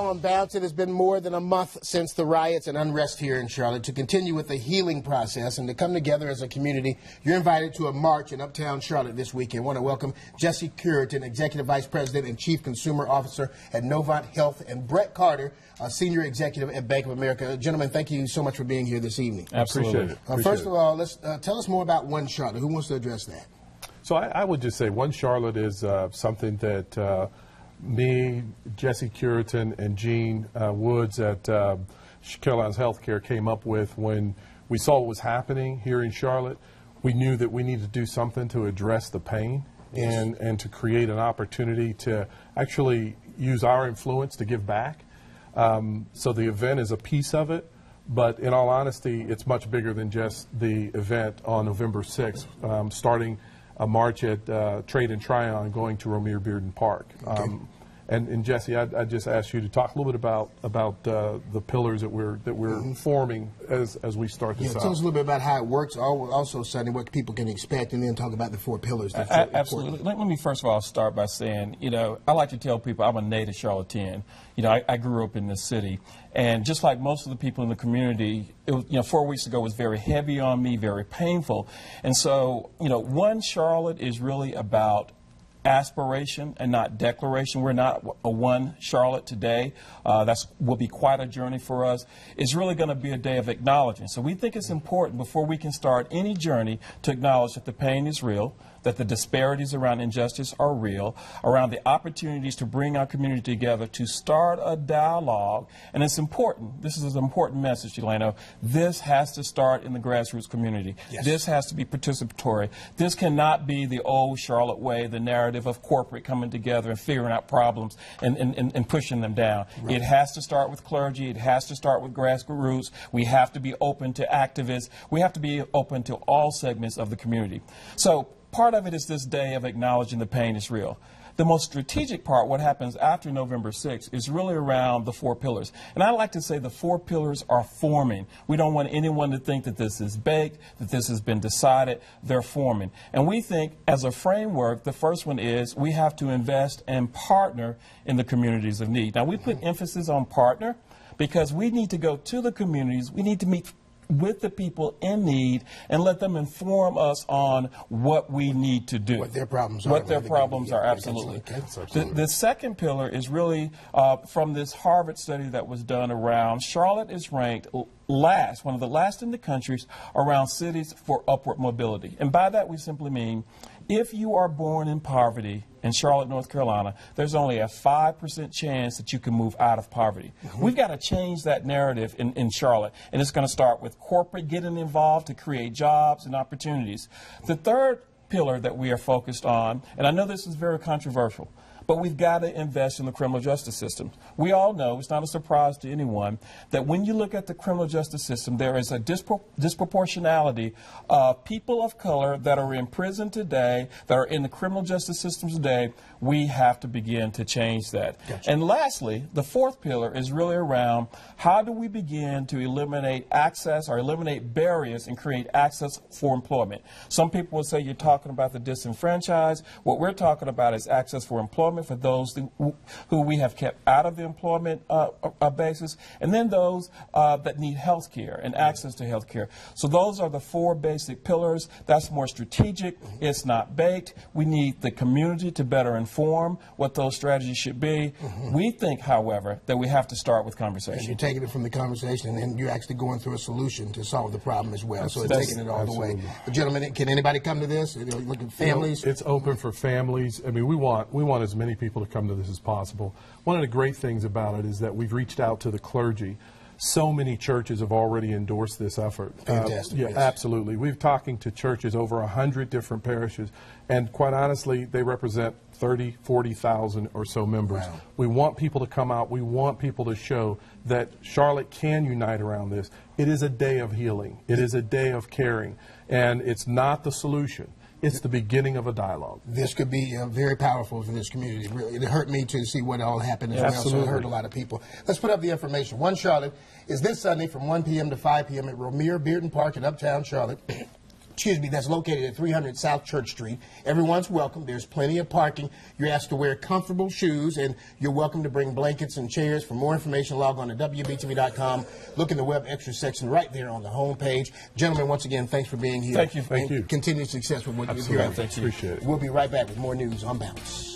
On bounce, it has been more than a month since the riots and unrest here in Charlotte. To continue with the healing process and to come together as a community, you're invited to a march in Uptown Charlotte this weekend. I want to welcome Jesse Curitan, Executive Vice President and Chief Consumer Officer at Novant Health, and Brett Carter, Senior Executive at Bank of America. Gentlemen, thank you so much for being here this evening. Absolutely. First of all, let's tell us more about One Charlotte. Who wants to address that? So I would just say One Charlotte is something that me, Jesse Curitan, and Gene Woods at Carolinas Healthcare came up with when we saw what was happening here in Charlotte. We knew that we needed to do something to address the pain and to create an opportunity to actually use our influence to give back. So the event is a piece of it, but in all honesty, it's much bigger than just the event on November 6th, starting a march at Trade and Tryon going to Romare Bearden Park. And Jesse, I just asked you to talk a little bit about the pillars that we're forming as we start this out. Tell us a little bit about how it works. Also, Sonny, what people can expect, and then talk about the 4 pillars. Absolutely. Let me first of all start by saying, I like to tell people I'm a native Charlottean. I grew up in this city, and just like most of the people in the community, it was, 4 weeks ago was very heavy on me, very painful, and so One Charlotte is really about aspiration and not declaration. We're not a One Charlotte today. Will be quite a journey for us. It's really going to be a day of acknowledgement. So we think it's important before we can start any journey to acknowledge that the pain is real, that the disparities around injustice are real, around the opportunities to bring our community together, to start a dialogue. And it's important. This is an important message, Delano. This has to start in the grassroots community. Yes. This has to be participatory. This cannot be the old Charlotte way, the narrative of corporate coming together and figuring out problems and pushing them down. Right. It has to start with clergy. It has to start with grassroots. We have to be open to activists. We have to be open to all segments of the community. So part of it is this day of acknowledging the pain is real. The most strategic part, what happens after November 6th, is really around the 4 pillars. And I like to say the 4 pillars are forming. We don't want anyone to think that this is baked, that this has been decided. They're forming. And we think, as a framework, the first one is we have to invest and partner in the communities of need. Now, we put emphasis on partner because we need to go to the communities. We need to meet with the people in need and let them inform us on what we need to do. What their problems are. What their problems are, absolutely. The second pillar is really from this Harvard study that was done around Charlotte is ranked last, one of the last in the country around cities for upward mobility. And by that we simply mean if you are born in poverty in Charlotte, North Carolina, there's only a 5% chance that you can move out of poverty. We've got to change that narrative in Charlotte, and it's going to start with corporate getting involved to create jobs and opportunities. The third pillar that we are focused on, and I know this is very controversial, but we've got to invest in the criminal justice system. We all know, it's not a surprise to anyone, that when you look at the criminal justice system, there is a disproportionality of people of color that are in prison today, that are in the criminal justice system today. We have to begin to change that. Gotcha. And lastly, the 4th pillar is really around how do we begin to eliminate access or eliminate barriers and create access for employment. Some people will say you're talking about the disenfranchised. What we're talking about is access for employment for those who we have kept out of the employment basis, and then those that need health care and access to health care. So those are the 4 basic pillars. That's more strategic. It's not baked. We need the community to better inform what those strategies should be. We think, however, that we have to start with conversation. And you're taking it from the conversation, and you're actually going through a solution to solve the problem as well. So it's taking it all the way. But gentlemen, can anybody come to this? Look at families. It's open for families. I mean, we want as many people to come to this as possible. One of the great things about it is that we've reached out to the clergy. So many churches have already endorsed this effort. Fantastic. Yeah, yes. Absolutely. We're talking to churches, over 100 different parishes, and quite honestly, they represent 30, 40,000 or so members. Wow. We want people to come out. We want people to show that Charlotte can unite around this. It is a day of healing. It is a day of caring, and it's not the solution. It's the beginning of a dialogue. This could be very powerful for this community. Really, it hurt me to see what all happened as well, so it hurt a lot of people. Let's put up the information. One Charlotte is this Sunday from 1 p.m. to 5 p.m. at Romare Bearden Park in Uptown Charlotte. that's located at 300 South Church Street. Everyone's welcome. There's plenty of parking. You're asked to wear comfortable shoes, and you're welcome to bring blankets and chairs. For more information, log on to WBTV.com. Look in the web extra section right there on the home page. Gentlemen, once again, thanks for being here. Thank you. Thank you. Continued success with what you're Absolutely. doing. Appreciate it. We'll be right back with more news on Bounce.